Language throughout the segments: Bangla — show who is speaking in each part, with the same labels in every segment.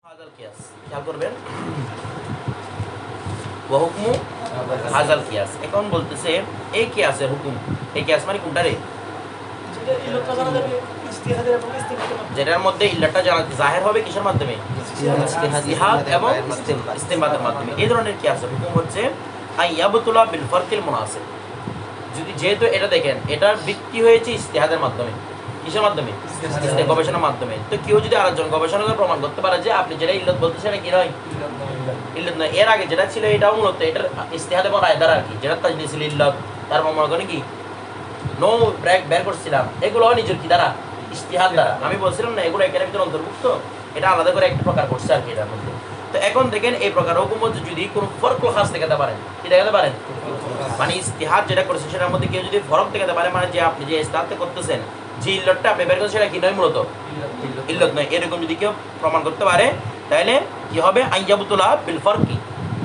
Speaker 1: হাজাল কিয়াস খেয়াল করবেন হুকুমু হাজাল কিয়াস। এখন বলতেছে এই কিয়াসের হুকুম, এই কিয়াস মানে কোনটা রে, যেটার মধ্যে ইল্লাতটা জাহির হবে কিসের মাধ্যমে, ইজতিহাদ এবং ইস্তেমবাদের মাধ্যমে। এই ধরনের কিয়াসের হুকুম হচ্ছে আইয়াবতুলা বিল ফারকিল মুনাসিব। যদি যেহেতু এটা দেখেন এটার ভিত্তি হয়েছে ইজতিহাদের মাধ্যমে, কিসের মাধ্যমে, গবেষণার মাধ্যমে। তো কেউ যদি আরেকজন গবেষণা করে প্রমাণ করতে পারে যে আপনি যেটা ইল্লত বলতেছেন কি নয়, ইল্লত নয়, এর আগে যেটা ছিল এটাও মূলত এটার ইজতিহাদ এবং রায় দ্বারা আর কি, যেটা তাজলিসুল ইল্লত তারপর মনে করেন কি নো ব্রেক বের করছিলাম, এগুলো নিজের কি দ্বারা, ইজতিহাদ দ্বারা। আমি বলছিলাম না এগুলো এখানে ভিতরে অন্তর্ভুক্ত, এটা আলাদা করে একটা প্রকার করছে আর কি এটার মধ্যে। তো এখন দেখেন এই প্রকার হুকুম মধ্যে যদি কোনো ফরকুল খাস দেখাতে পারেন, কি দেখাতে পারেন, মানে ইজতিহাদ যেটা করেছে সেটার মধ্যে কেউ যদি ফরক দেখাতে পারে, মানে যে আপনি যে ইজতিহাদ করতেছেন যে ইল্লতটা আপনি বের করছেন সেটা কি নয়, মূলত ইল্লত নয়, এরকম যদি কেউ প্রমাণ করতে পারে তাহলে কি হবে, আইয়াবতুলা বিল ফারকি,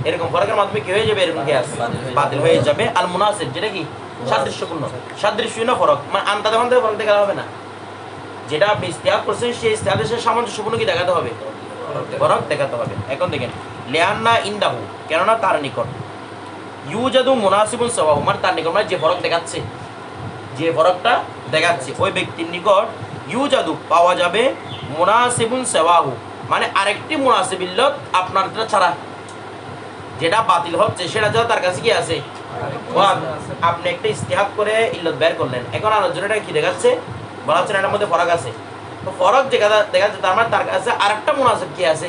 Speaker 1: এরকম ফরকের মাধ্যমে কি হয়ে যাবে, এরকম কিয়াস বাতিল হয়ে যাবে। আল মুনাসিব যেটা কি সাদৃশ্যপূর্ণ, সাদৃশ্যপূর্ণ ফরক, মানে আন্তাদে মান্তাদে ফরক দেখাতে হবে না, যেটা আপনি ইজতিহাদ করছেন সেই ইজতিহাদের সাথে সামঞ্জস্যপূর্ণ কি দেখাতে হবে, ফরক দেখাতে হবে। এখন দেখেন লিআন্না ইনদাহু, কেননা তার নিকট ইউজাদু মুনাসিবুন সাওয়াহু, মানে তার নিকট মানে যে ফরক দেখাচ্ছে, যে ফরকটা দেখাচ্ছে ওই ব্যক্তির নিকট ইউজাদু পাওয়া যাবে মুনাসিবুন সাওয়াহু, মানে আরেকটি মুনাসিব ইল্লত আপনারটা ছাড়া যেটা বাতিল হচ্ছে সেটা ছাড়া তার কাছে কি আছে, আপনি একটা ইজতিহাদ করে ইল্লত বের করলেন, এখন আলোচনাটা কি দেখাচ্ছে, বলা হচ্ছে এটার মধ্যে ফরক আছে, তো ফরক যে দেখাচ্ছে তার মানে তার কাছে আরেকটা মুনাসিব কি আছে,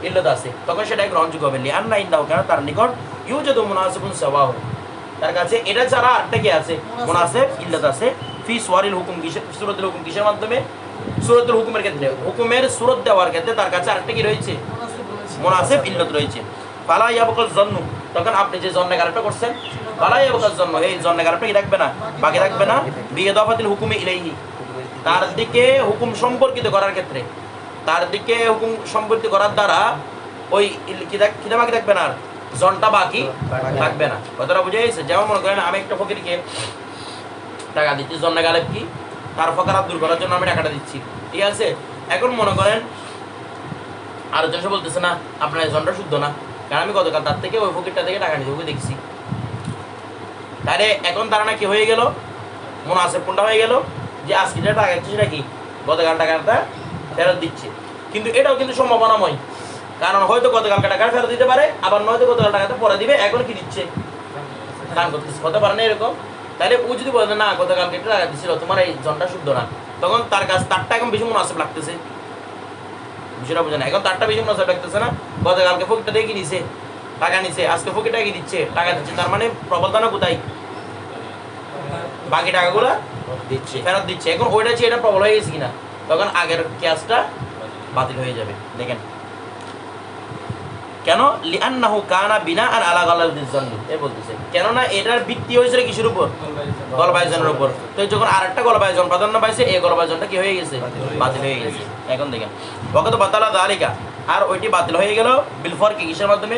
Speaker 1: ইল্লত আছে, তখন সেটা গ্রহণযোগ্য হবে। লিআন্না ইনদাহু, কেন তার নিকট ইউজাদু মুনাসিবুন সাওয়াহু, তার কাছে এটা ছাড়া আরেকটা কি আছে, মুনাসিব ইল্লত আছে। ফি সুওয়ারিল হুকুম, কিসের সূরাতুল হুকুম, কিসের মাধ্যমে, সূরাতুল হুকুমের ক্ষেত্রে, হুকুমের সূরত দেওয়ার ক্ষেত্রে তার কাছে আরেকটা কি রয়েছে, মুনাসিব ইল্লত রয়েছে। ফালা ইয়াবকাল জন্নু, তখন আপনি যে জন্নে গারটা করছেন, ফালা ইয়াবকাল জন্নু, এই জন্নে গারটা কি রাখবে না, বাকি রাখবে না, বিইদাফাতিল হুকুমি ইলাইহি, তার দিকে হুকুম সম্পর্কিত করার ক্ষেত্রে, তার দিকে হুকুম সম্পর্কিত করার দ্বারা ওই কিতা বাকি থাকবে না, আর জনটা বাকি থাকবে না। কথাটা বুঝে গেছে? যেমন মনে করেন আমি একটা ফকিরকে টাকা দিচ্ছি, জন্না গালেব কি তার ফকারাত দূর করার জন্য আমি টাকাটা দিচ্ছি, ঠিক আছে। এখন মনে করেন আরেকজন সে বলতেছে না আপনার এই জনটা শুদ্ধ না, কারণ আমি গতকাল তার থেকে ওই ফকিরটা থেকে টাকা নিতে ওকে দেখছি, তাহলে এখন তারা না কি হয়ে গেল, মুনাসিব কোনটা হয়ে গেল, যে আজকে যেটা টাকা দিচ্ছে সেটা কি গতকাল টাকাটা ফেরত দিচ্ছে। কিন্তু এটাও কিন্তু সম্ভাবনাময়, কারণ হয়তো গতকালকে টাকা ফেরত দিতে পারে, আবার নয়তো গতকাল টাকাটা পরে দিবে, এখন কি দিচ্ছে, দান করতেছে, হতে পারে না এরকম। তাহলে ও যদি বলে না গতকালকে একটু টাকা দিচ্ছিল, তোমার এই জনটা শুদ্ধ না, তখন তার কাছে তারটা এখন বেশি মুনাসিব লাগতেছে, বিষয়টা বুঝে না, এখন তারটা বেশি মুনাসিব লাগতেছে না, গতকালকে ফকিরটা দিয়ে কি নিছে, টাকা নিছে, আজকে ফকিরটা কি দিচ্ছে, টাকা দিচ্ছে, তার মানে প্রবলতা কোথায়, বাকি টাকাগুলো দিচ্ছে, ফেরত দিচ্ছে। এখন ওইটা চেয়ে এটা প্রবল হয়ে গেছে কিনা, তখন আগের কেসটা বাতিল হয়ে যাবে। দেখেন কেন, লিআন্নাহু কানা বিনাআন আলা গালাবিজ জান্নি, এই বলতেছে কেননা এটার ভিত্তি হয়েছিল কিসের উপর, গলবায়জনের উপর। তো যখন আরেকটা গলবায়জন প্রাধান্য পাইছে, এই গলবায়জনটা কি হয়ে গেছে, বাতিল হয়ে গেছে। এখন দেখেন ওয়াকাত বাতালা যালিকা, আর ওইটি বাতিল হয়ে গেল বিল ফরকি, কিসের মাধ্যমে,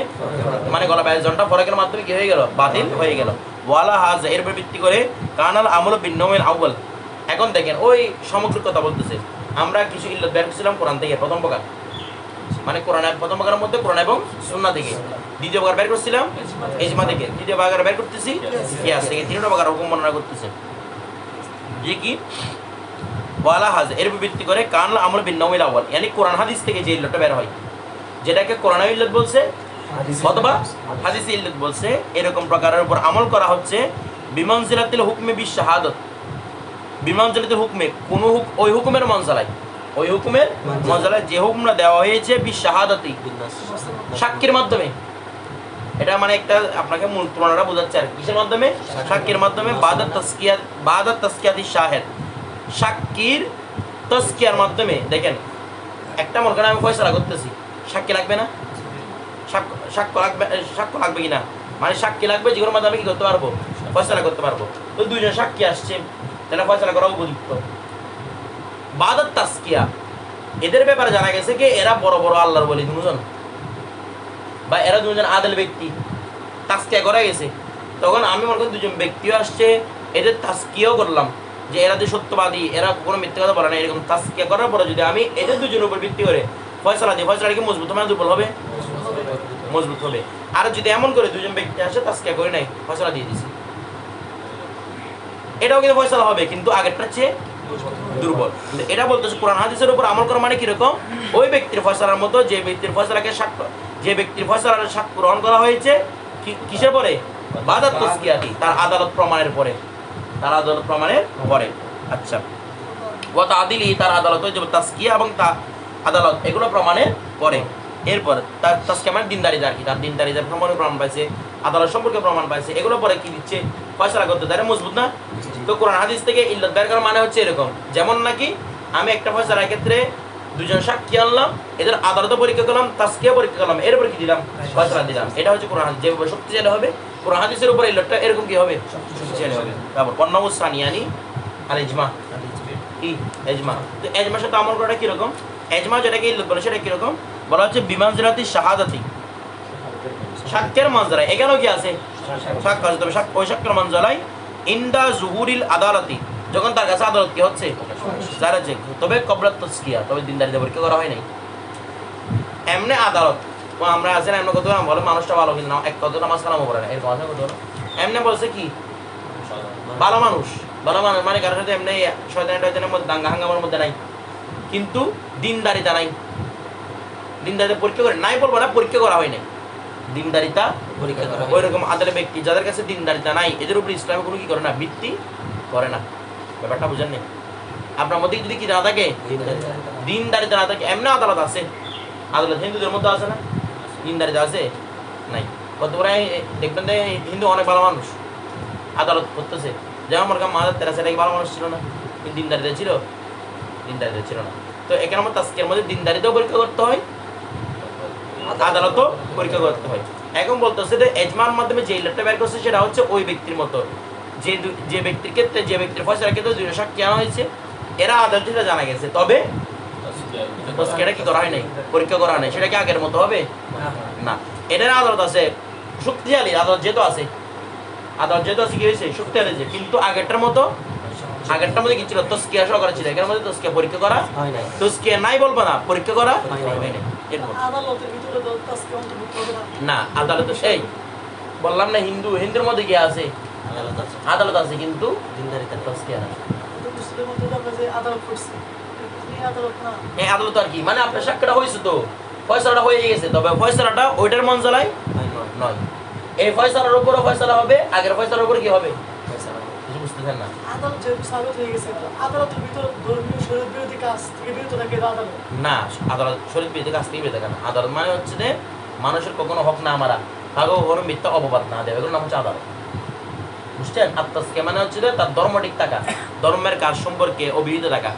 Speaker 1: মানে গলবায়জনটা ফরকের মাধ্যমে কি হয়ে গেল, বাতিল হয়ে গেল। ওয়ালা হাজ, এর উপর ভিত্তি করে কানাল আমল বিন নওমিল আউয়াল। এখন দেখেন ওই সমগ্র কথা বলতেছে, আমরা কিছু ইল্লত বের করছিলাম কোরআন থেকে, প্রথম প্রকার মানে কোরআনের প্রথম প্রকারের মধ্যে কোরআন এবং সুন্নাহ থেকে, দ্বিতীয় প্রকার বের করছিলাম ইজমা থেকে, তৃতীয় প্রকার বের করতেছি কিয়াস থেকে, তৃতীয় প্রকার হুকুম বর্ণনা করতেছে যে কি ওয়ালা হাজ, এর উপর ভিত্তি করে কানাল আমল বিন নওমিল আউয়াল, মানে কোরআন হাদিস থেকে যে ইল্লতটা বের হয়, যেটাকে কোরআন ইল্লত বলছে অথবা হাদিসে ইল্লত বলছে, এরকম প্রকারের উপর আমল করা হচ্ছে বিমানজিলাতিল হুকমে বিশ শাহাদাত, বিমানজিলাতিল হুকমে কোন ওই হুকুমের মঞ্জলায়, ওই হুকুমের মঞ্জলায় যে হুকুমটা দেওয়া হয়েছে বিশ শাহাদাতি, সাক্ষীর মাধ্যমে, এটা মানে একটা আপনাকে মূল তুলনাটা বোঝাচ্ছে আর কিসের মাধ্যমে, সাক্ষীর মাধ্যমে, বাদাত তাসকিয়াতি শাহেদ, সাক্ষীর তাসকিয়ার মাধ্যমে। দেখেন একটা মনে করেন আমি ফয়সালা করতেছি, সাক্ষী লাগবে না, সাক্ষ্য লাগবে কিনা, মানে সাক্ষী লাগবে, যেগুলোর মাধ্যমে আমি কি করতে পারবো, ফয়সালা করতে পারবো। তো দুইজন সাক্ষী আসছে, তাহলে ফয়সালা করা উপযুক্ত। বাদাত তাসকিয়া, এদের ব্যাপারে জানা গেছে কি এরা বড় বড় আল্লাহর ওলি দুজন, বা এরা দুজন আদেল ব্যক্তি, তাসকিয়া করা গেছে। তখন আমি মনে করি দুজন ব্যক্তিও আসছে, এদের তাসকিয়াও করলাম যে এরা যে সত্যবাদী, এরা কোনো মিথ্যা কথা বলে না, এরকম তাসকিয়া করার পরে যদি আমি এদের দুজনের উপর ভিত্তি করে ফয়সালা দিয়ে, ফয়সালা কি মজবুত হবে না দুর্বল হবে? মজবুত হবে। আর যদি এমন করে দুজন ব্যক্তি আসে তাসকিয়া করে নাই, ফয়সালা দিয়ে দিছি, এটাও কিন্তু ফয়সালা হবে, কিন্তু আগেরটার চেয়ে দুর্বল। এটা বলতেছে কোরআন হাদিসের উপর আমল করা মানে কিরকম? ওই ব্যক্তির ফয়সালার মতো যে ব্যক্তির ফয়সালাকে সাক্ষ্য, যে ব্যক্তির ফয়সালার সাক্ষ্য গ্রহণ করা হয়েছে কিসের পরে? বাদাত তাসকিয়াতি, তার আদালত প্রমাণের পরে, তার আদালত প্রমাণের পরে। আচ্ছা, ওয়া তাদিলি, তার আদালত হয়ে যাবে তাসকিয়া এবং তা আদালত এগুলো প্রমাণের পরে। এরপর তার তাসকিয়া মানে দিনদারিতা আর কি, তার দিনদারিতার সম্পর্কে প্রমাণ পাইছে, আদালত সম্পর্কে প্রমাণ পাইছে, এগুলো পরে কি দিচ্ছে? ফয়সালা করতে তারা মজবুত না? তো কোরআন হাদিস থেকে ইল্লাত বের করার মানে হচ্ছে এরকম, যেমন নাকি আমি একটা ফয়সালার ক্ষেত্রে দুজন সাক্ষী আনলাম, এদের আদালত পরীক্ষা করলাম, তাসকিয়া পরীক্ষা করলাম, এরপর কি দিলাম? ফয়সালা দিলাম। এটা হচ্ছে কোরআন হাদিস যেভাবে শক্তিশালী হবে, কোরআন হাদিসের উপর ইল্লাতটা এরকম কি হবে? শক্তিশালী হবে। তারপর পন্নাউস সানিয়ানি আল ইজমা, কি এজমা? তো এজমার সাথে আমল করাটা কিরকম? এজমা যেটাকে ইল্লাত বলে সেটা কিরকম বলা হচ্ছে? বিমানজিরাতি শাহাদাতি, সাক্ষ্যের মঞ্জরায়। এখানেও কি আছে? সাক্ষ্য আছে, তবে ওই সাক্ষ্যের মঞ্জরায় ইন্দা জুহুরিল আদালতি, যখন তার কাছে আদালত কি হচ্ছে? যারা যে, তবে কবরাত তাসকিয়া, তবে দিনদারিতা পরীক্ষা করা হয় নাই। এমনি আদালত আমরা আছি না, এমনি কত বলে মানুষটা ভালো কিন্তু না, এক কত নামাজ কালামও পড়ে না, এরকম আছে কত? এমনি বলছে কি ভালো মানুষ, ভালো মানুষ মানে কারোর সাথে এমনি শয়তানের মধ্যে দাঙ্গা হাঙ্গামার মধ্যে নাই, কিন্তু দিনদারিতা নাই। দিনদারিতা পরীক্ষা করে নাই বলবো না, পরীক্ষা করা হয় নাই, দিনদারিতা পরীক্ষা করা। ওই রকম আদালত ব্যক্তি যাদের কাছে দিনদারিতা নাই, এদের উপর ইসলামে কোনো কি করে না? ভিত্তি করে না। ব্যাপারটা বুঝেন নি? আপনার মধ্যে যদি কি না থাকে, দিনদারিতা না থাকে, এমনি আদালত আছে, আদালত হিন্দুদের মধ্যে আছে না? দিনদারিতা আছে নাই। কত বড় দেখবেন যে হিন্দু অনেক ভালো মানুষ আদালত করতেছে, যেমন আমার মাদার তেরাসা কি ভালো মানুষ ছিল না? কিন্তু দিনদারিতা ছিল? দিনদারিতা ছিল না। তো এখানে আমার তাসকিয়ার মধ্যে দিনদারিতাও পরীক্ষা করতে হয়, আদালতও পরীক্ষা করতে হয়। এখন বলতেছে যে এজমার মাধ্যমে যে ইল্লাতটা বের করছে সেটা হচ্ছে ওই ব্যক্তির মতো, যে ব্যক্তির ক্ষেত্রে, যে ব্যক্তির ফয়সালার ক্ষেত্রে দুইটা সাক্ষী আনা হয়েছে, এরা আদালতে সেটা জানা গেছে, তবে তাসকিয়াটা কি করা হয় নাই? পরীক্ষা করা হয় নাই। সেটা কি আগের মতো হবে? না। এটার আদালত আছে শক্তিশালী, আদালত যেহেতু আছে, আদালত যেহেতু আছে কি হয়েছে? শক্তিশালী যে, কিন্তু আগেরটার মতো কি ছিল? তাসকিয়া সহকারে ছিল। এখানের মধ্যে তাসকিয়া পরীক্ষা করা হয় নাই। তাসকিয়া নাই বলবো না, পরীক্ষা করা হয় নাই। আদালতের ভিতরে তো তাসকিয়া অন্তর্ভুক্ত হবে না। আদালত এই বললাম না, হিন্দুর মধ্যে কি আছে? আদালত আছে, কিন্তু দিনদারিতা তাসকিয়া না। এই আদালত আর কি মানে আপনার সাক্ষ্যটা হয়েছে, তো ফয়সালাটা হয়ে গেছে, তবে ফয়সালাটা ওইটার মঞ্জলায় নয়। এই ফয়সালার উপরও ফয়সালা হবে, আগের ফয়সালার উপর কি হবে? কিছু বুঝতেছেন না? আদালত যেহেতু সাবিত হয়ে গেছে, আদালতের ভিতরে ধর্মীয় শরীয়ত বিরোধী কাজ থেকে বিরত থাকে আদালত না। আদালত শরীয়ত বিরোধী কাজ থেকে বিরত থাকে না। আদালত মানে হচ্ছে যে মানুষের কখনো হক না মারা, কারো কখনো মিথ্যা অপবাদ না দেবে, এগুলোর নাম হচ্ছে আদালত। বুঝছেন? আত্মাসকে মানে হচ্ছে যে তার ধর্ম ঠিক থাকা, ধর্মের কাজ সম্পর্কে অভিহিত থাকা।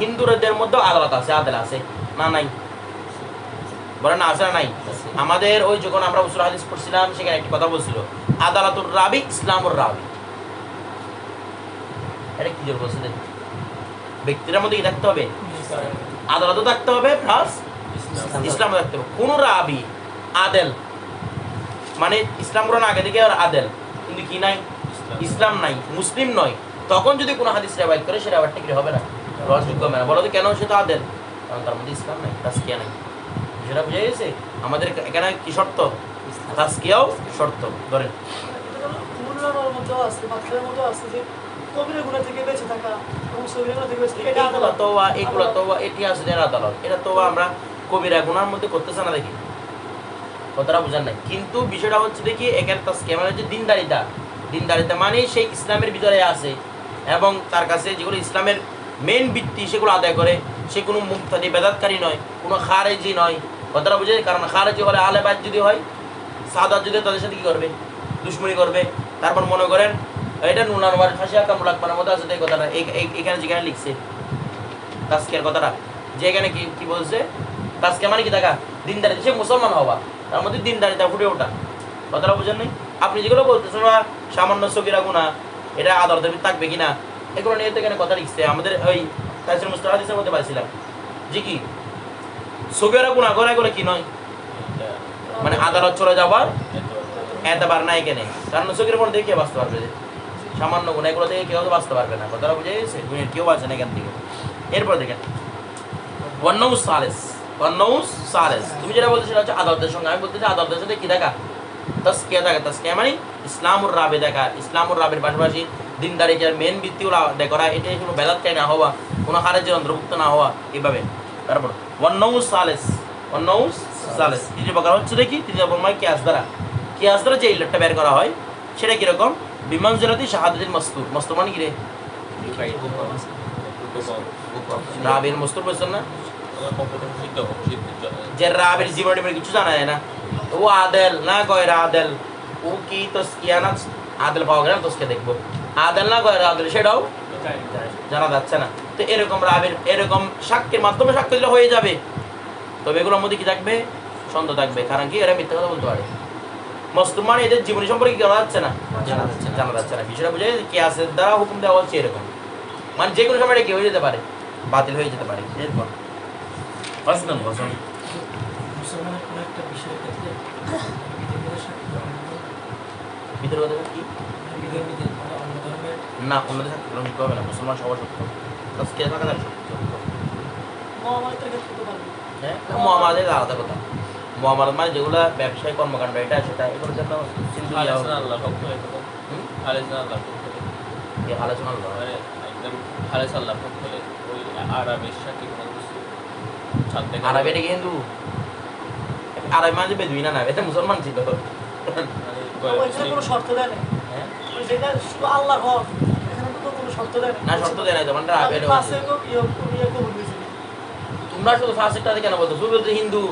Speaker 1: হিন্দুদের মধ্যেও আদালত আছে, আদালত আছে না? নাই বলে না, আছে না? নাই। আমাদের ওই যখন আমরা উসুল হাদিস পড়ছিলাম, সেখানে একটি কথা বলছিল, আদালাতুর রাবি ইসলামুর রাবি। এটা কি জোর বলছে? ব্যক্তির মধ্যে কি থাকতে হবে? আদালতও থাকতে হবে, প্লাস ইসলামও থাকতে হবে। কোন রাবি আদেল, মানে ইসলাম গ্রহণ আগে থেকে আর আদেল, কিন্তু কি নাই? ইসলাম নাই, মুসলিম নয়, তখন যদি কোনো হাদিস রেওয়ায়াত করে সেটা আবার ঠিক হবে না, গ্রহণযোগ্য হবে না। বলো তো কেন? সে তো আদেল, কারণ তার মধ্যে ইসলাম নাই, তাসকিয়া নাই। সেটা বুঝে গেছে? আমাদের এখানে কি শর্ত? তাসকিয়াও শর্ত। ধরেন আমরা কবিরা গুনার মধ্যে করতেছে না, দেখি কথাটা বুঝার নাই। কিন্তু বিষয়টা হচ্ছে দেখি এখানে তাসকিয়া মানে হচ্ছে দিনদারিতা। দিনদারিতা মানে সেই ইসলামের ভিতরে আছে এবং তার কাছে যেগুলো ইসলামের মেন ভিত্তি সেগুলো আদায় করে। সে কোনো মুক্তাদি বেদাতকারী নয়, কোনো খারেজি নয়। কথাটা বুঝে? কারণ খারেজি হলে আলে বাইত যদি হয়, সাদাত যদি তাদের সাথে কী করবে? দুশ্মনী করবে। তারপর মনে করেন এটা নুনানওয়ার খাসিয়া কামুলাকমানের মধ্যে আছে, এই কথাটা এখানে যেখানে লিখছে তাসকিয়ার কথাটা, যে এখানে কি বলছে? তাসকিয়া মানে কি থাকা? দিনদারিতা, সে মুসলমান হওয়া, তার মধ্যে দিনদারিতা ফুটে ওঠা। কথাটা বুঝেন নাই? আপনি যেগুলো বলতেছেন বা সামান্য সগীরা গুনাহ, এটা আদালতের ভিতরে থাকবে কিনা, এগুলো নিয়ে তো এখানে কথা লিখছে। আমাদের ওই তাফসীর মুস্তালাহ হাদিসের মধ্যে পাইছিলাম যে কি সগীরা গুনাহ করে এগুলো কি নয়, মানে আদালত চলে যাওয়ার এতবার না এখানে। কারণ সগীরা গুনাহ দেখে বাঁচতে পারবে, সামান্য গুনাহ এগুলো থেকে কেউ বাঁচতে পারবে না। কথাটা বুঝে গেছে? কেউ বাঁচে না এখান থেকে। এরপর দেখেন ওয়ান্নাউ সালিস, ওয়ান্নাউস সালেস, তুমি যেটা বলতে সেটা হচ্ছে আদালতের সঙ্গে, আমি বলতে চাই আদালতের সাথে কি দেখা, তাসকিয়া দেখা। তাসকিয়া মানে ইসলামুর রাবে দেখা, ইসলামুর রাবের পাশাপাশি দিনদারি যার মেন ভিত্তিগুলো আদায় করা, এটা কোনো বেদাতটাই না হওয়া, কোনো খারেজের অন্তর্ভুক্ত না হওয়া, এইভাবে। তারপর ওয়ান্নাউস সালেস, ওয়ান্নাউস সালেস তৃতীয় প্রকার হচ্ছে দেখি, তৃতীয় প্রকার মানে কিয়াস দ্বারা, কিয়াস দ্বারা যে ইল্লাতটা বের করা হয় সেটা কিরকম, বিমানজলাতি শাহাদাতিল মাসতুর, মাসতুর মানে কি রে, রাবের মস্তুর বলছেন না, যে রাবের জীবনে কিছু জানা যায় না, ও আদেল না গয়রা আদেল, ও কি তাসকিয়া না, আদেল পাওয়া গেল তাসকিয়া দেখবো, আদেল না গয়রা আদেল সেটাও জানা যাচ্ছে না। তো এরকম রাবের এরকম সাক্ষ্যের মাধ্যমে সাক্ষ্য দিলে হয়ে যাবে, তবে এগুলোর মধ্যে কি থাকবে, সন্দেহ থাকবে, কারণ কি এরা মিথ্যা কথা বলতে পারে। মস্তুর মানে এদের জীবনী সম্পর্কে জানা যাচ্ছে না, জানা যাচ্ছে না, বিষয়টা বুঝে কিয়াসের দ্বারা হুকুম দেওয়া হচ্ছে এরকম, মানে যে কোনো সময় এটা কি হয়ে যেতে পারে, বাতিল হয়ে যেতে পারে। এরপর আসলেন বসুন,
Speaker 2: মুসলমানের কোনো একটা বিষয়ের ক্ষেত্রে
Speaker 1: ভিতরে কথা কি
Speaker 2: অন্য ধর্মের
Speaker 1: না, অন্যদের সাথে গ্রহণ করতে হবে না, মুসলমান সবার সত্য, তাসকিয়া থাকা তার সত্য।
Speaker 2: মহামারীর ক্ষেত্রে তো পারবে।
Speaker 1: হ্যাঁ, মুআমালাদের আলাদা কথা, মুআমালাত মানে যেগুলো ব্যবসায়িক কর্মকাণ্ড এটা সেটা, এগুলোর জন্য সিন্ধু ইয়া হবে।
Speaker 3: আল্লাহ পক্ষ থেকে আলোচনা আল্লাহ পক্ষ থেকে
Speaker 1: এই আলোচনা হলো
Speaker 3: মানে একদম খালেস আল্লাহ পক্ষ থেকে ওই আরবের সাথে কোনো কিছু ছাড়তে
Speaker 1: আরব এটা কিন্তু আরব মানে বেদুইনা না, এটা মুসলমান ছিল।
Speaker 2: ওইখানে কোনো শর্ত দেয় না,
Speaker 1: হ্যাঁ
Speaker 2: ওই যেটা শুধু আল্লাহর হক, এখানে তো কোনো শর্ত দেয়
Speaker 1: না, শর্ত দেয় না, তোমার আরব এটা
Speaker 2: পাশে ইয়ে কবুল হয়েছে।
Speaker 1: তোমরা শুধু ফাসিকটা কেন বলতো, শুধু বলতো হিন্দু,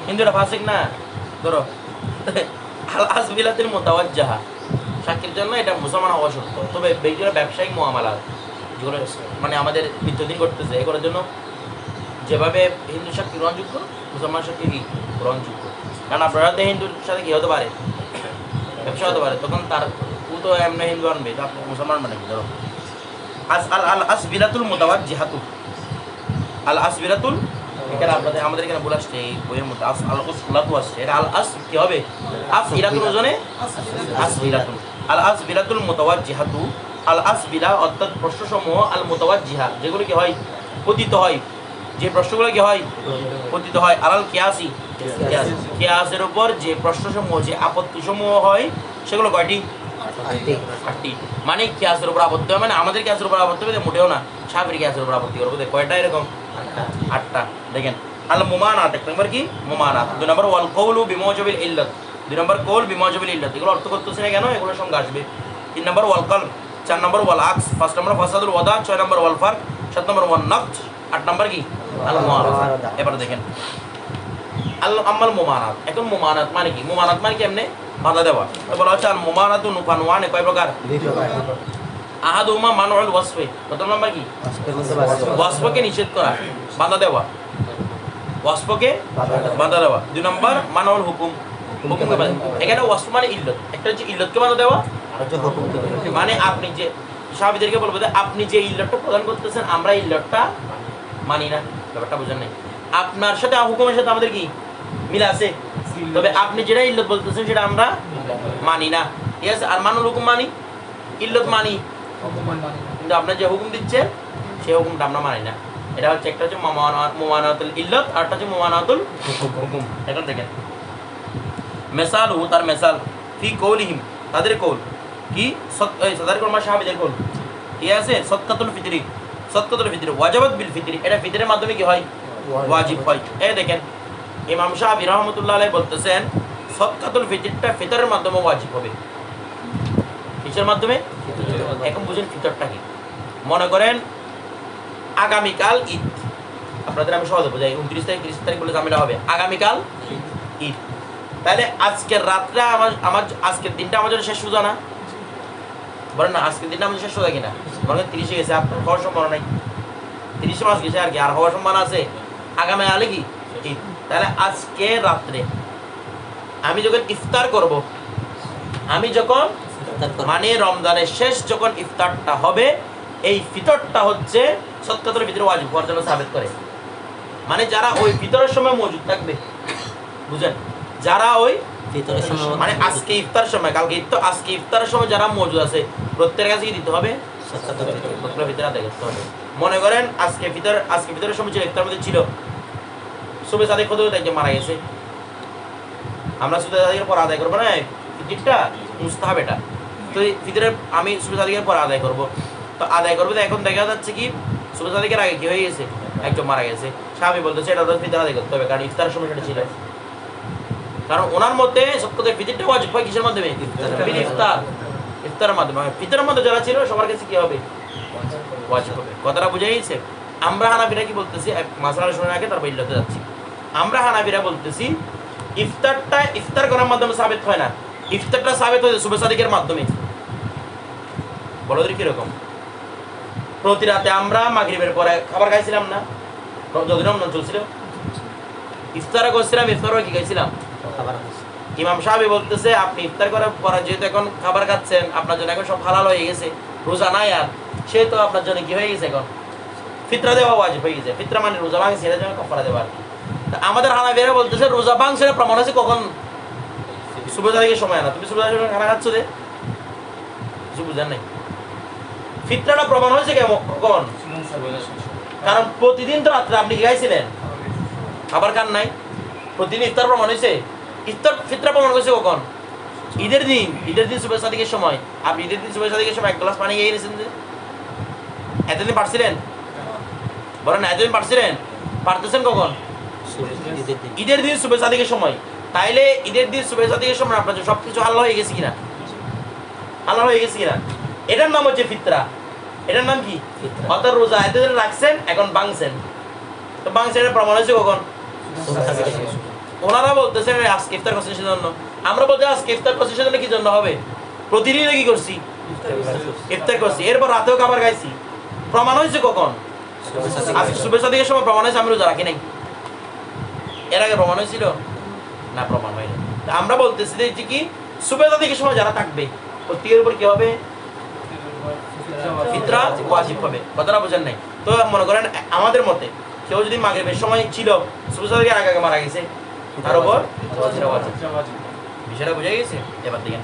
Speaker 1: হিন্দুরা ফাসিক না, ধরো আল আসবিলাতিল মুতাওয়াজ্জাহা, সাক্ষীর জন্য এটা মুসলমান হওয়া সত্য, তবে যেগুলো ব্যবসায়িক মুআমালাত যেগুলো মানে আমাদের নিত্যদিন করতেছে, এগুলোর জন্য যেভাবে হিন্দু সাক্ষী গ্রহণযোগ্য, মুসলমান সাক্ষী কি গ্রহণযোগ্য, কারণ আপনারা তো হিন্দুর সাথে কি হতে পারে, ব্যবসা হতে পারে, তখন তার ও তো এমনি হিন্দু আনবে, তো আপনি মুসলমান মানে কি, ধরো আল আসবিলাতুল মুতাওয়াজ্জিহাতু, আল আসবিলাতুল, এখানে আপনাদের আমাদের এখানে বলে আসছে এই বইয়ের মধ্যে আল আসলাতু আসছে, এটা আল আস কি হবে, আসবিলাতুল ওজনে আসবিলাতুল, আল আসবিলাতুল মুতাওয়াজ্জিহাতু, আল আসবিলা অর্থাৎ প্রশ্নসমূহ, আল মুতাওয়াজ্জিহা যেগুলো কি হয় পতিত হয়, যে প্রশ্নগুলো কি হয় পতিত হয়, আলাল কিয়াসি, কিয়াসের উপর যে প্রশ্নসমূহ, যে আপত্তিসমূহ হয় সেগুলো কয়টি, 8টি, মানে কিয়াসের উপর আপত্তি হয়, মানে আমাদের কিয়াসের উপর আপত্তি হবে মোটেও না, শাফিঈ কিয়াসের উপর আপত্তি করবো, কয়টা এরকম 8টা। দেখেন আল মুমানাত, এক নম্বর কি মুমানাত, 2 নম্বর ওয়াল কওলু বিমুজাবিল ইল্লাত, 2 নম্বর কওল বিমুজাবিল ইল্লাত, এগুলো অর্থ করতেছে না কেন, এগুলোর সঙ্গে আসবে। 3 নম্বর ওয়াল কলব, 4 নম্বর ওয়াল আকস, 5 নম্বর ফাসাদুল ওয়াদা, 6 নম্বর ওয়াল ফারক, 7 নম্বর ওয়ান নাকশ, 8 নম্বর কি আল মুআরাদা। এবার দেখেন আল আমাল মুমানাত, এখন মুমানাত মানে কি, মুমানাত মানে কি এমনি বাধা দেওয়া, বলা হচ্ছে আল মুমানাতু নুকানওয়ানে, কয় প্রকার, আহাদুমা মানুল ওয়াসফে, প্রথম নাম্বার কি ওয়াসফকে নিষেধ করা, বাধা দেওয়া, ওয়াসফকে বাধা দেওয়া। 2 নম্বর মানুল হুকুম, হুকুমকে বাধা, এখানে ওয়াসফ মানে ইল্লত, একটা হচ্ছে ইল্লতকে বাধা দেওয়া, মানে আপনি যে সাহাবীদেরকে বলবো যে আপনি যে ইল্লতটা প্রদান করতেছেন আমরা ইল্লতটা মানি না, ব্যাপারটা বুঝেন নাই, আপনার সাথে হুকুমের সাথে আমাদের কি মিল আছে, তবে আপনি যেটা ইল্লত বলতেছেন সেটা আমরা মানি না, ঠিক আছে, আর মানুল হুকুম মানি, ইল্লত মানি, কিন্তু আপনার যে হুকুম দিচ্ছেন সেই হুকুমটা আমরা মানি না। এটা হচ্ছে একটা হচ্ছে মুমানাতুল ইল্লত, আর একটা হচ্ছে মুমানাতুল হুকুম। এখন দেখেন মিসাল হু, তার মিসাল ফি কওলিহিম, তাদের কওল কি, তাদের কওল মানে সাহাবীদের কওল, ঠিক আছে, সাদকাতুল ফিতরি, সাদকাতুল ফিতরি ওয়াজিবাত বিল ফিতরি, এটা ফিতরের মাধ্যমে কি হয় ওয়াজিব হয়। এই দেখেন ইমাম শাফিঈ রাহমাতুল্লাহ আলাইহি বলতেছেন সাদকাতুল ফিতরটা ফিতরের মাধ্যমে ওয়াজিব হবে, কিসের মাধ্যমে, এখন বুঝেন ফিতরটা কি, মনে করেন আগামীকাল ঈদ, আপনাদের আমি সহজে বোঝাই, 29 তারিখ 30 তারিখ বলে ঝামেলা হবে, আগামীকাল ঈদ, তাহলে আজকের রাতটা আমার আজকের দিনটা আমার জন্য শেষ সোজা না, বলেন না, আজকের দিনটা আমাদের শেষ সোজা কিনা, মনে করেন 30 গেছে, আপনার হওয়ার সম্ভাবনা নাই, 30 মাস গেছে আর কি, আর হওয়ার সম্ভাবনা আছে আগামী কালে কি ঈদ, তাহলে আজকে রাত্রে আমি যখন ইফতার করব, আমি যখন মানে রমজানের শেষ যখন ইফতারটা হবে, এই ফিতরটা হচ্ছে সাদকাতুল ফিতর ওয়াজিব হওয়ার জন্য সাবিত করে, মানে যারা ওই ফিতরের সময় মজুদ থাকবে, বুঝেন, যারা ওই ফিতরের সময় মানে আজকে ইফতার সময়, কালকে ঈদ তো, আজকে ইফতারের সময় যারা মজুদ আছে প্রত্যেকের কাছে কি দিতে হবে সবগুলো ফিতর আদায় করতে হবে। মনে করেন আজকে ফিতরের সময় ছিল, ইফতার মধ্যে ছিল সুবে সাদিক হতে হতে একজন মারা গেছে, আমরা সুবে সাদিকের পর আদায় করবো না ফিতরটা, মুস্তাহাব এটা। তো ফিতরের আমি সুবে সাদিকের পর আদায় করবো, তো আদায় করবো, তো এখন দেখা যাচ্ছে কি সুবে সাদিকের আগে কি হয়ে গেছে, একজন মারা গেছে, স্বামী বলতেছে এটা তো ফিতর আদায় করতে হবে, কারণ ইফতারের সময় সেটা ছিল। কারণ ওনার মতে সত্যি ফিতরটা ওয়াজিব হয় কিসের মাধ্যমে, ইফতারের মাধ্যমে। ফিতরের মধ্যে যারা ছিল সবার কাছে কি হবে, ওয়াজিব হবে। কথাটা বুঝে গেছে? আমরা হানাফিরা কি বলতেছি, মাসআলা শোনার আগে তারপর ইল্লাতে যাচ্ছি। আমরা হানাফিরা বলতেছি ইফতার করার মাধ্যমে সাবিত হয় না, ইফতারটা সাবিত হয় সুবে সাদিকের মাধ্যমে। বলো দেখি কিরকম? প্রতি রাতে আমরা মাগরিবের পরে খাবার খাইছিলাম না, যদি রমজান চলছিল, ইফতার করছিলাম, ইফতার কি খাইছিলাম, ইমাম সাহেব বলতেছে আপনি ইফতার করার পরে যেহেতু এখন খাবার খাচ্ছেন, আপনার জন্য এখন সব হালাল হয়ে গেছে, রোজা নাই আর, সে তো আপনার জন্য কি হয়ে গেছে, এখন ফিতরা দেওয়া ওয়াজিব হয়ে গেছে। ফিতরা মানে রোজা ভাঙছে, এর জন্য কাফারা দেওয়া আর কি। আমাদের হানাফিরা বলতেছে রোজা ভাঙছে প্রমাণ হয়েছে কখন, সুবে সাদিকের সময় না। তুমি সুবে সাদিকের সময় খানা খাচ্ছ রে, কিছু বুঝার নাই। ফিতরাটা প্রমাণ হয়েছে কখন, কারণ প্রতিদিন তো রাত্রে আপনি কি খাইছিলেন, খাবার খান নাই, প্রতিদিন ইফতার প্রমাণ হয়েছে। ফিতরা প্রমাণ হয়েছে কখন, ঈদের দিন সুবে সাদিকের সময়। আপনি ঈদের দিন সুবে সাদিকের সময় এক গ্লাস পানি খেয়ে নিয়েছেন, যে এতদিন পারছিলেন, বলেন না এতদিন পারছিলেন, পারতেছেন কখন, ঈদের দিন সুবে সাদিকের সময়। তাইলে ঈদের দিন সুবে সাদিকের সময় আপনার সবকিছু হালাল হয়ে গেছে কিনা, হালাল হয়ে গেছে কিনা, এটার নাম হচ্ছে ফিতরা। এটার নাম কি, অর্থাৎ রোজা এতদিন রাখছেন, এখন ভাঙছেন, তো ভাঙছেন এটা প্রমাণ হয়েছে কখন, ওনারা বলতেছেন আজকে ইফতার করছেন সেজন্য, আমরা বলতে আজকে ইফতার করছি সেজন্য কি জন্য হবে, প্রতিদিন কি করছি, ইফতার করছি, এরপর রাতেও খাবার খাইছি, প্রমাণ হয়েছে কখন, আজকে সুবে সাদিকের সময় প্রমাণ হয়েছে আমি রোজা রাখি নাই। এর আগে প্রমাণ হয়েছিল না, প্রমাণ হয়নি। আমরা বলতেছি যে কি সুবে সাদিকের সময় যারা থাকবে প্রত্যেকের উপর কি হবে, ফিতরা ওয়াজিব হবে। কথাটা বোঝেন নাই? তো মনে করেন আমাদের মতে কেউ যদি মাগরিবের সময় ছিল, সুবে সাদিকের আগে মারা গেছে, তার উপর বিষয়টা বুঝে গেছে? এবার দেখেন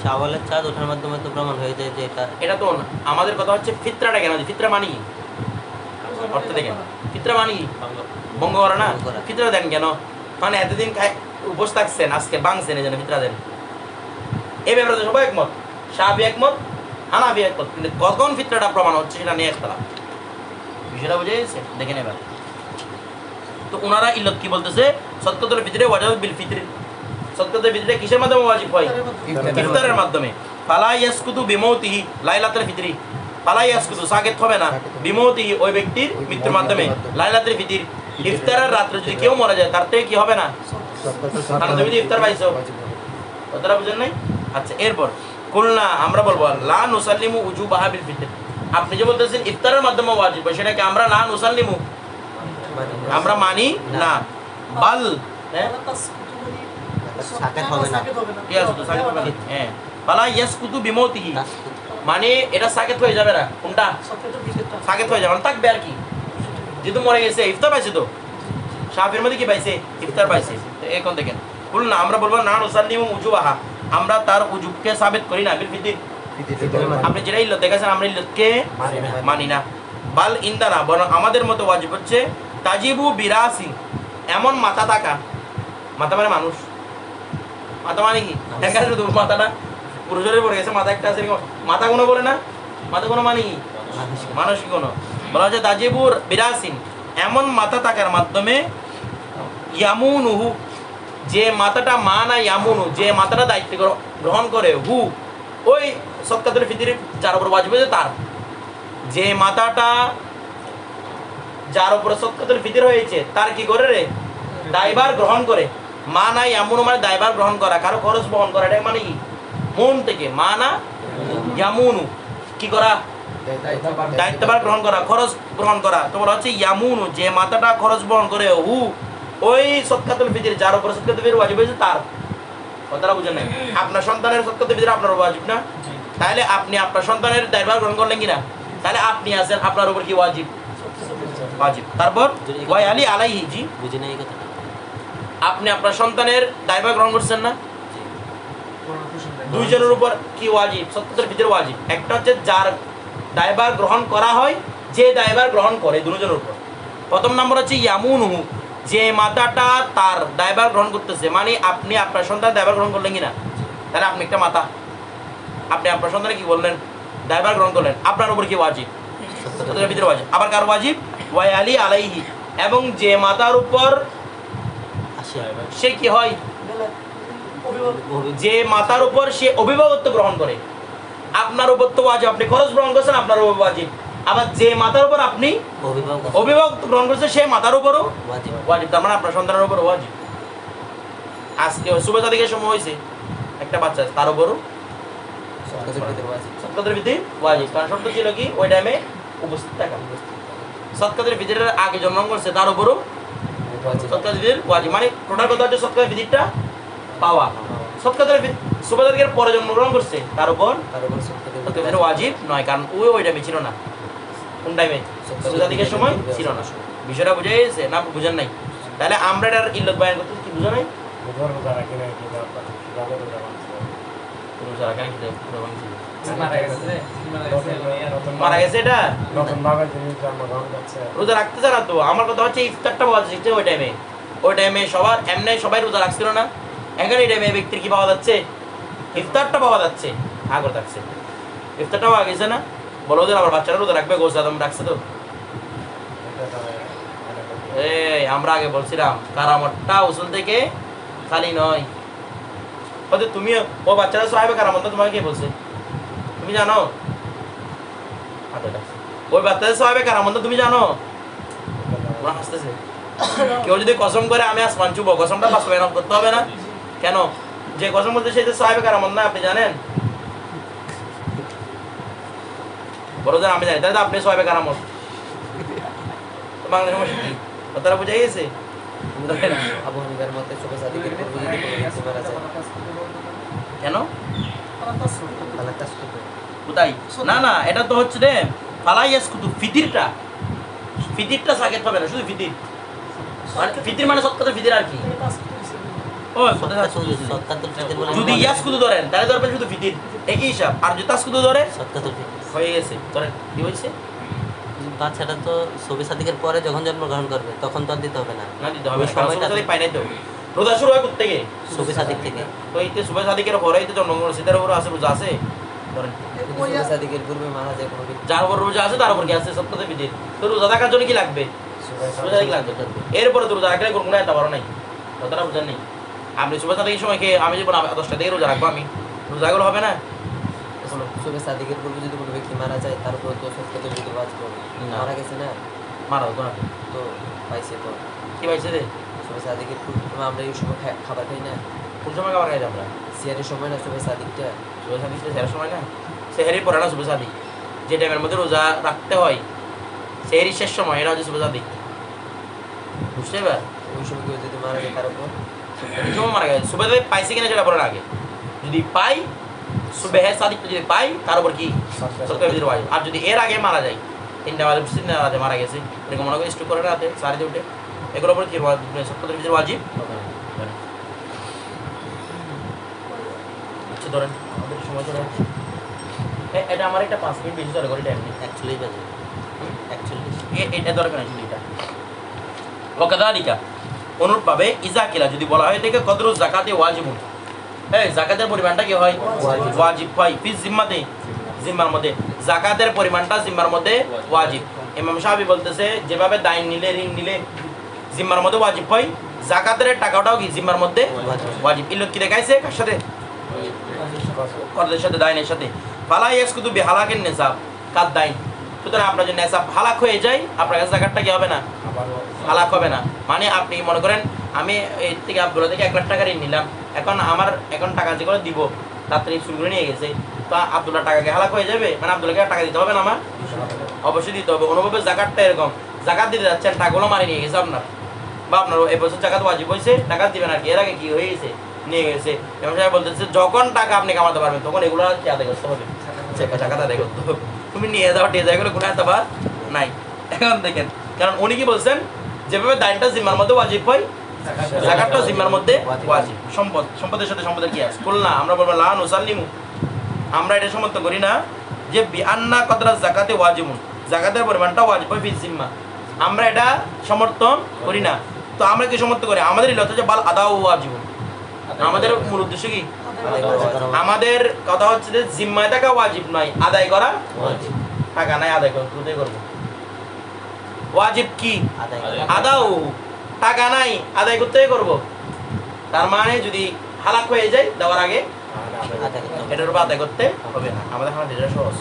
Speaker 4: শাওয়ালের চাঁদ ওঠার মাধ্যমে তো প্রমাণ হয়ে যায় যে
Speaker 1: এটা তো আমাদের কথা হচ্ছে ফিতরাটা কেন, ফিতরা মানি অর্থ দেখেন, ফিতরা মানি ভঙ্গ করা না, ফিতরা দেন কেন, মানে এতদিন উপোস থাকছেন, আজকে ভাঙছেন, এই জন্য ফিতরা দেন। এই ব্যাপারে তো সবাই একমত, শাফি একমত, হানাফি একমত, কিন্তু কখন ফিতরাটা প্রমাণ হচ্ছে সেটা নিয়ে একতলা। বিষয়টা বুঝে গেছে? দেখেন এবার তো ওনারা ইল্লত কি বলতেছে, সৎকাতুল ফিতরে ওয়াজিব বিল ফিতরি, সৎকাতুল ফিতরে কিসের মাধ্যমে ওয়াজিব হয়, ইফতারের মাধ্যমে। ফালা ইয়াসকুতু বিমাউতিহি লাইলাতুল ফিতরি, ফালা ইয়াসকুতু সাকিত হবে না, বিমাউতিহি ওই ব্যক্তির মৃত্যুর মাধ্যমে, লাইলাতুল ফিতর ইফতারের রাতে যদি কেউ মারা যায় তার থেকে কি হবে না, কারণ তুমি ইফতার পাইছো। কথাটা বুঝেন নাই? আচ্ছা, এরপর কুলনা আমরা বলবো লা নুসাল্লিমু উজুবাহা বিল ফিতর, আপনি যে বলতেছেন ইফতারের মাধ্যমে ওয়াজিব, সেটাকে আমরা লা নুসাল্লিমু আমরা মানি না, বাল
Speaker 4: সাকাত হবে না,
Speaker 1: হ্যাঁ ফালা ইয়াসকুতু বিমাউতিহি, মানে এটা সাকেত হয়ে যাবে না, কোনটা সাকেত হয়ে যাবে না, থাকবে আর কি, যেহেতু মরে গেছে ইফতার পাইছে, তো শাফির মধ্যে কি পাইছে, ইফতার পাইছে। এখন দেখেন বলুন না, আমরা বলবো না নুসাল্লিমু উজুবাহা, আমরা তার উজুবকে সাবিত করি না, বিল ফিতর, আপনি যেটা ইল্লত দেখাছেন আমরা ইল্লতকে মানি না। বাল ইন্দানা, বরং আমাদের মতো ওয়াজিব হচ্ছে তাজিবু বিরাসি, এমন মাথা থাকা, মাথা মানে মানুষ, মাথা মানে কি এখানে শুধু মাথাটা পুরুষের পড়ে গেছে, মাথা একটা আছে, মাথা কোনো বলে না, মাথা কোনো মানে কি মানসিক কোনো, বলা হচ্ছে তাজিবুর বিরাসিন, এমন মাথা থাকার মাধ্যমে, ইয়ামুনুহু যে মাথাটা মানা, ইয়ামুনু যে মাথাটা দায়িত্ব গ্রহণ করে, হু ওই সদকাতুল ফিতর যার উপর ওয়াজিব হয়েছে তার, যে মাথাটা যার উপর সদকাতুল ফিতর হয়েছে তার কি করে রে, দায়ভার গ্রহণ করে। মানা ইয়ামুনু মানে দায়ভার গ্রহণ করা, কারো খরচ বহন করা, এটা মানে কি মন থেকে, মানা ইয়ামুনু কি করা, দায়িত্বভার গ্রহণ করা, খরচ গ্রহণ করা। তো বলা হচ্ছে ইয়ামুনু যে মাথাটা খরচ বহন করে, হু ওই সদকাতুল ফিতর যার উপর সদকাতুল ফিতর ওয়াজিব হয়েছে তার। কথাটা বুঝেন না? আপনার সন্তানের সদকাতুল ফিতর আপনার ওয়াজিব না, তাহলে আপনি আপনার সন্তানের দায়ভার গ্রহণ করলেন কিনা, তাহলে আপনি আছেন আপনার উপর কি ওয়াজিব, ওয়াজিব। তারপর ওয়াই আলী আলাইহি, জি
Speaker 4: বুঝি না এই কথাটা,
Speaker 1: আপনি আপনার সন্তানের দায়ভার গ্রহণ করছেন না, দুইজনের উপর কি ওয়াজিব, সদকাতুল ফিতর ওয়াজিব। একটা হচ্ছে যার দায়ভার গ্রহণ করা হয়, যে দায়ভার গ্রহণ করে দুজনের উপর। প্রথম নম্বর হচ্ছে ইয়ামুনুহু, যে মাতাটা তার দায়ভার গ্রহণ করতেছে, মানে আপনি আপনার সন্তান দায়ভার গ্রহণ করলেন কিনা, তাহলে আপনি একটা মাতা, আপনি আপনার সন্তানে কি বললেন, দায়ভার গ্রহণ করলেন, আপনার উপর কি ওয়াজিব, ভিতরে ওয়াজিব। আবার কার ওয়াজিব, ওয়ালি আলাইহি, এবং যে মাতার উপর সে কি হয়, যে মাতার উপর সে অভিভাবকত্ব গ্রহণ করে, আপনার উপর তো ওয়াজিব, আপনি খরচ গ্রহণ করছেন, আপনার উপর ওয়াজিব। আবার যে মাতার উপর আপনি অভিভাবকত্ব গ্রহণ করছেন, সে মাতার উপরও ওয়াজিব, তার মানে আপনার সন্তানের উপর ওয়াজিব। আজকে সুবেদা দিকে সময় হয়েছে একটা বাচ্চা, তার উপরও সৎকাতের ভিত্তি ওয়াজিব, কারণ শর্ত ছিল কি ওই টাইমে উপস্থিত থাকা। সৎকাতের ভিত্তির আগে জন্মগ্রহণ করছে, তার উপরও সৎকাতের ভিত্তির ওয়াজিব, মানে টোটাল কথা হচ্ছে সৎকাতের ভিত্তিটা পাওয়া। সৎকাতের সুবেদার পরে জন্মগ্রহণ করছে, তার উপর সৎকাতের ওয়াজিব নয়, কারণ ওই টাইমে ছিল না। কোন টাইমে? সুবেদাদিকের সময় ছিল না। বিষয়টা বুঝে গেছে না? বুঝেন নাই? তাহলে আমরা এটার ইল্লত বয়ান করতে কি বুঝো নাই? মারা গেছে, এটা রোজা রাখতেছে না তো। আমার কথা হচ্ছে ইফতারটা পাওয়া যাচ্ছে ওই টাইমে, ওই টাইমে সবার এমনি সবাই রোজা রাখছিল না, এখন এই টাইমে ব্যক্তির কি পাওয়া যাচ্ছে, ইফতারটা পাওয়া যাচ্ছে, আগর থাকছে ইফতারটা পাওয়া গেছে না। বলো ওদের আবার বাচ্চারা রোজা রাখবে, গোস আদম রাখছে তো। এই আমরা আগে বলছিলাম কারামতটা উসুল থেকে খালি নয়। হয়তো তুমি ও বাচ্চারা সাহেবে কারামত তোমাকে কে বলছে তুমি জানো? ওই বাচ্চাদের সাহেবে কারামত তুমি জানো? ওরা হাসতেছে। কেউ যদি কসম করে আমি আসমান চুবো, কসমটা বাস্তবায়ন করতে হবে না? কেন? যে কসম বলতে সেই সাহেবে কারামত না, আপনি জানেন? বড় আমি জানি, তাহলে আপনি সাহেবে কারামত। বাংলা সমস্যা কি কথাটা বুঝে গেছে? কেন কোথায়? না না, এটা তো হচ্ছে রে ফালাইয়াস কুতু, ফিতিরটা সাকেত হবে না, শুধু ফিতির। ফিতির মানে সৎকাতের ফিতির আর কি। যদি ইয়াস কুতু ধরেন তাহলে ধরবেন শুধু ফিতির, একই হিসাব। আর যদি তাস কুতু ধরে হয়ে গেছে। ধরেন কি হয়েছে?
Speaker 4: বাচ্চাটা তো সবে সাদিকের পরে যখন জন্মগ্রহণ করবে তখন তো আর দিতে হবে না,
Speaker 1: না দিতে হবে, সময়টা পাই নাই তো। রোজা শুরু হয় কোথা থেকে?
Speaker 4: সবে সাদিক থেকে।
Speaker 1: তো এই তো সবে সাদিকের পরেই তো জন্মগ্রহণ, সেটার উপর আছে রোজা আছে। ধরেন
Speaker 4: সাদিকের পূর্বে মারা যায় কোনো ব্যক্তি,
Speaker 1: যার উপর রোজা আছে তার উপর কি আছে সৎকাতের বিধির। তো রোজা থাকার জন্য কি লাগবে? সবে সাদিক লাগবে। এরপরে তো রোজা রাখলে কোনো একটা বড় নাই, কথাটা বুঝেন নেই? আপনি সবে সাদিকের সময় খেয়ে আমি যখন 10টা থেকে রোজা রাখবো, আমি রোজাগুলো হবে না?
Speaker 4: সবে সাদিকের পূর্বে যদি কোনো ব্যক্তি মারা যায় তার উপর তো সৎকাতের বিধি ওয়াজিব হবে। মারা গেছে না,
Speaker 1: মারা হতো না
Speaker 4: তো পাইছে। তো
Speaker 1: কি পাইছে রে?
Speaker 4: সবে সাদিকের পূর্বে আমরা এই সময় খাবার খাই না,
Speaker 1: কোন সময় খাবার খাই আমরা?
Speaker 4: সিয়ারের সময় না সবে সাদিকটা?
Speaker 1: সবে সাদিকটা সেহের সময় না, সেহেরির পরে না সবে সাদিক। যে টাইমের মধ্যে রোজা রাখতে হয় সেহেরির শেষ সময়, এটা হচ্ছে সবে সাদিক। বুঝতে এবার?
Speaker 4: ওই সময় কেউ যদি মারা যায় তার উপর
Speaker 1: এই সময় মারা গেছে, সুবে সাদিক পাইছে কিনা সেটা বলার আগে। যদি পাই সুবে সাদিকটা যদি পাই তার উপর কি সৎকাতের বিধির ওয়াজিব। আর যদি এর আগে মারা যায়, 3টা বাজে মারা গেছে, এরকম মনে করে স্ট্রোক করে রাতে সারিতে উঠে, এগুলোর উপর কি সৎকাতের বিধির ওয়াজিব। আচ্ছা ধরেন আমাদের সময় চলে যাচ্ছে। এটা আমার একটা 5 মিনিট বেশি চলে করে টাইম নেই,
Speaker 4: 41 বাজে। 41
Speaker 1: এটা দরকার নাই শুধু এটা। ওয়াকাদালিকা অনুরূপভাবে ইজা কিলা যদি বলা হয় থেকে কদরুজ যাকাতে ওয়াজিবুন, এই যাকাতের পরিমাণটা কি হয়? ওয়াজিব হয়। ফি জিম্মাতে, জিম্মার মধ্যে যাকাতের পরিমাণটা জিম্মার মধ্যে ওয়াজিব। ইমাম সাহাবী বলতেছে যেভাবে দাইন নিলে, ঋণ নিলে জিম্মার মধ্যে ওয়াজিব হয়, যাকাতের টাকাটাও কি জিম্মার মধ্যে ওয়াজিব। ইল্লত কি দেখাইছে কার সাথে? কর্দের সাথে, দাইনের সাথে। ফালা ইয়াসকুতু বিহালাকিন নিসাব কাদ দাইন। সুতরাং আপনার যদি নেশাব হালাক হয়ে যায়, আপনার কাছে জাকাতটা কি হবে না? হালাক হবে না। মানে আপনি মনে করেন আমি এর থেকে আব্দুল্লাহ থেকে 1 লাখ টাকা ঋণ নিলাম, এখন টাকা যে করে দিব তাড়াতাড়ি শুরু করে নিয়ে গেছে, তো আব্দুল্লাহ টাকাকে হালাক হয়ে যাবে, মানে আব্দুল্লাহকে টাকা দিতে হবে না? আমার অবশ্যই দিতে হবে। অনুভবে জাকাতটা এরকম, জাকাত দিতে যাচ্ছেন, টাকাগুলো মারি নিয়ে গেছে আপনার, বা আপনার এই বছর জাকাত ওয়াজিব হয়েছে, টাকা দিবেন আর কি, এর আগে কি হয়ে গেছে নিয়ে গেছে। এবং সাহেব বলতেছে যখন টাকা আপনি কামাতে পারবেন তখন এগুলো কি আদায় করতে হবে, টাকাটা আদায় করতে হবে। তুমি নিয়ে যাওয়া টিয়ে যায় এগুলো কোনো একটা বা নাই। এখন দেখেন, কারণ উনি কি বলছেন, যেভাবে দাইনটা জিম্মার মধ্যে ওয়াজিব হয়, যাকাতটা জিম্মার মধ্যে ওয়াজিব। সম্পদের সাথে সম্পদের কি আছে? কুল না, আমরা বলবো লা নুসাল্লিমু, আমরা এটা সমর্থন করি না যে বিআন্না কদরা যাকাতে ওয়াজিবুন, যাকাতের পরিমাণটা ওয়াজিব হয় ফি জিম্মা, আমরা এটা সমর্থন করি না। তো আমরা কি সমর্থন করি? আমাদের ইলত যে বাল আদাও ওয়াজিবুন, আমাদের মূল উদ্দেশ্য কি? আমাদের কথা হচ্ছে যে জিম্মায় থাকা ওয়াজিব নয়, আদায় করা
Speaker 4: ওয়াজিব।
Speaker 1: টাকা নাই, আদায় কোথায় করবো? ওয়াজিব কি?
Speaker 4: আদায়
Speaker 1: আদাও, টাকা নাই, আদায় করতে করবো। তার মানে যদি হালাক হয়ে যায় দেওয়ার আগে
Speaker 4: আদায় করতে হবে।
Speaker 1: এটার উপর আদায় করতে হবে না। আমাদের হানাফিরা সহজ।